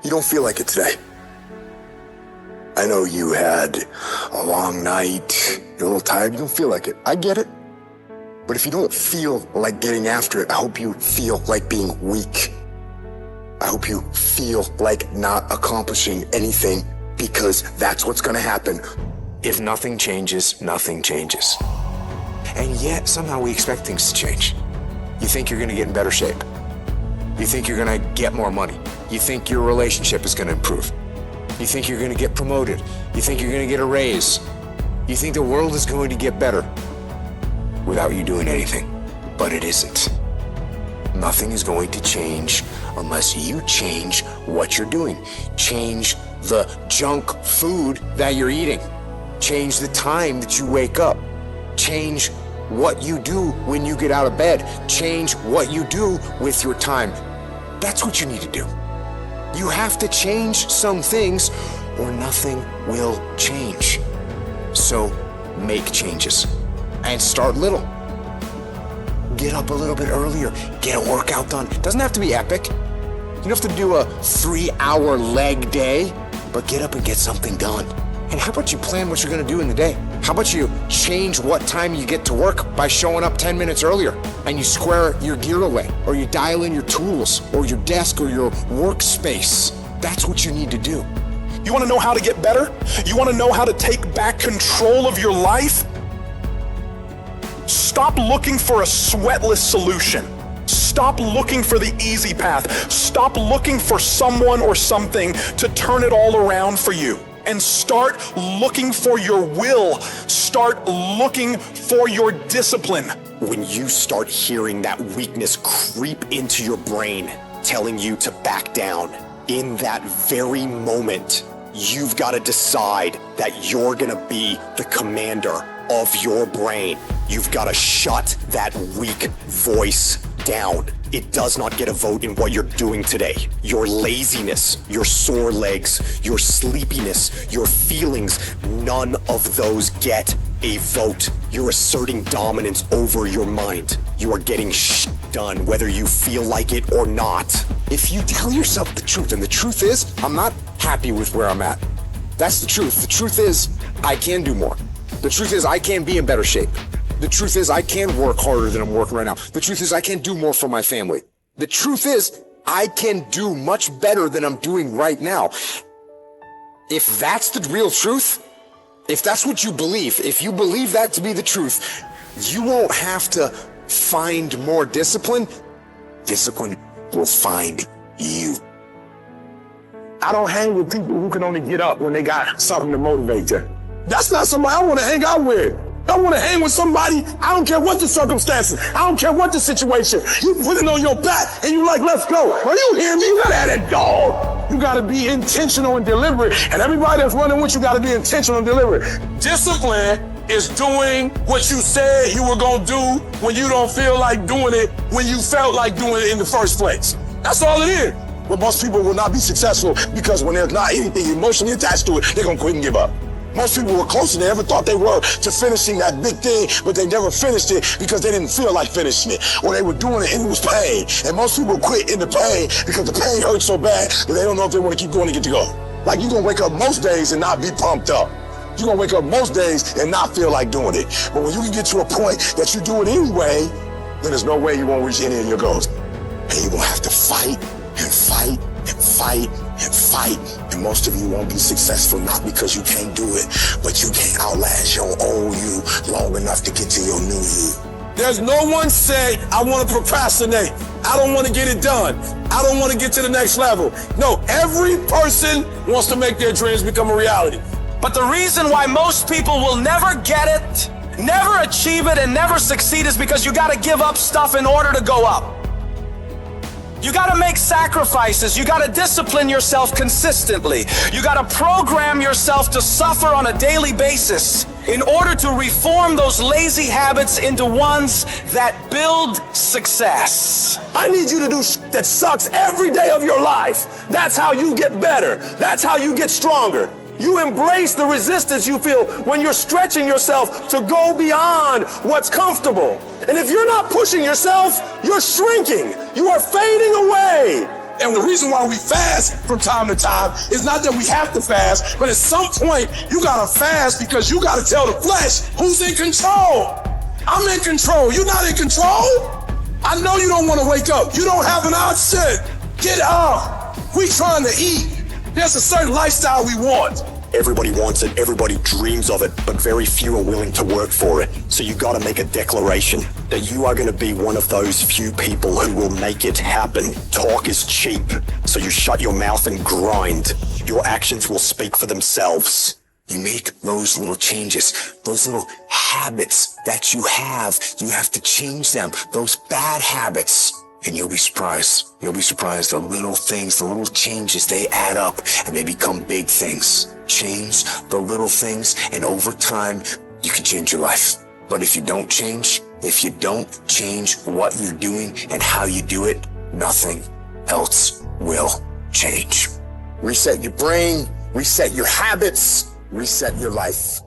You don't feel like it today. I know you had a long night, you're a little tired, you don't feel like it. I get it. But if you don't feel like getting after it, I hope you feel like being weak. I hope you feel like not accomplishing anything, because that's what's gonna happen. If nothing changes, nothing changes. And yet, somehow we expect things to change. You think you're gonna get in better shape. You think you're gonna get more money. You think your relationship is gonna improve. You think you're gonna get promoted. You think you're gonna get a raise. You think the world is going to get better without you doing anything. But it isn't. Nothing is going to change unless you change what you're doing. Change the junk food that you're eating. Change the time that you wake up. Change what you do when you get out of bed. Change what you do with your time. That's what you need to do. You have to change some things or nothing will change. So make changes and start little. Get up a little bit earlier. Get a workout done. It doesn't have to be epic. You don't have to do a 3-hour leg day, but get up and get something done. And how about you plan what you're gonna do in the day? How about you change what time you get to work by showing up 10 minutes earlier, and you square your gear away, or you dial in your tools, or your desk, or your workspace. That's what you need to do. You wanna know how to get better? You wanna know how to take back control of your life? Stop looking for a sweatless solution. Stop looking for the easy path. Stop looking for someone or something to turn it all around for you. And start looking for your will. Start looking for your discipline. When you start hearing that weakness creep into your brain, telling you to back down, in that very moment, you've got to decide that you're gonna be the commander of your brain. You've got to shut that weak voice down. It does not get a vote in what you're doing today. Your laziness, your sore legs, your sleepiness, your feelings, none of those get a vote. You're asserting dominance over your mind. You are getting done, whether you feel like it or not. If you tell yourself the truth, and the truth is, I'm not happy with where I'm at. That's the truth. The truth is, I can do more. The truth is, I can be in better shape. The truth is, I can work harder than I'm working right now. The truth is, I can do more for my family. The truth is, I can do much better than I'm doing right now. If that's the real truth, if that's what you believe, if you believe that to be the truth, you won't have to find more discipline. Discipline will find you. I don't hang with people who can only get up when they got something to motivate them. That's not somebody I want to hang out with. I want to hang with somebody, I don't care what the circumstances, I don't care what the situation. You put it on your back and you like, let's go. Are you hear me? You gotta have that dog. You gotta be intentional and deliberate. And everybody that's running with you gotta be intentional and deliberate. Discipline is doing what you said you were gonna do when you don't feel like doing it, when you felt like doing it in the first place. That's all it is. But most people will not be successful because when there's not anything emotionally attached to it, they're gonna quit and give up. Most people were closer than they ever thought they were to finishing that big thing, but they never finished it because they didn't feel like finishing it. Or they were doing it and it was pain. And most people quit in the pain because the pain hurts so bad that they don't know if they want to keep going to get to go. Like you're gonna wake up most days and not be pumped up. You're gonna wake up most days and not feel like doing it. But when you can get to a point that you do it anyway, then there's no way you won't reach any of your goals. And you're gonna have to fight and fight and fight and fight. And most of you won't be successful, not because you can't do it, but you can't outlast your old you long enough to get to your new you. There's no one say, I want to procrastinate. I don't want to get it done. I don't want to get to the next level. No, every person wants to make their dreams become a reality. But the reason why most people will never get it, never achieve it, and never succeed is because you got to give up stuff in order to go up. You gotta make sacrifices. You gotta discipline yourself consistently. You gotta program yourself to suffer on a daily basis in order to reform those lazy habits into ones that build success. I need you to do that sucks every day of your life. That's how you get better. That's how you get stronger. You embrace the resistance you feel when you're stretching yourself to go beyond what's comfortable. And if you're not pushing yourself, you're shrinking. You are fading away. And the reason why we fast from time to time is not that we have to fast, but at some point you gotta fast because you gotta tell the flesh who's in control. I'm in control. You're not in control. I know you don't want to wake up. You don't have an option. Get up. We trying to eat. There's a certain lifestyle we want. Everybody wants it, everybody dreams of it, but very few are willing to work for it. So you gotta make a declaration that you are gonna be one of those few people who will make it happen. Talk is cheap, so you shut your mouth and grind. Your actions will speak for themselves. You make those little changes, those little habits that you have to change them, those bad habits. And you'll be surprised. You'll be surprised. The little things, the little changes, they add up and they become big things. Change the little things, and over time, you can change your life. But if you don't change what you're doing and how you do it, nothing else will change. Reset your brain, reset your habits, reset your life.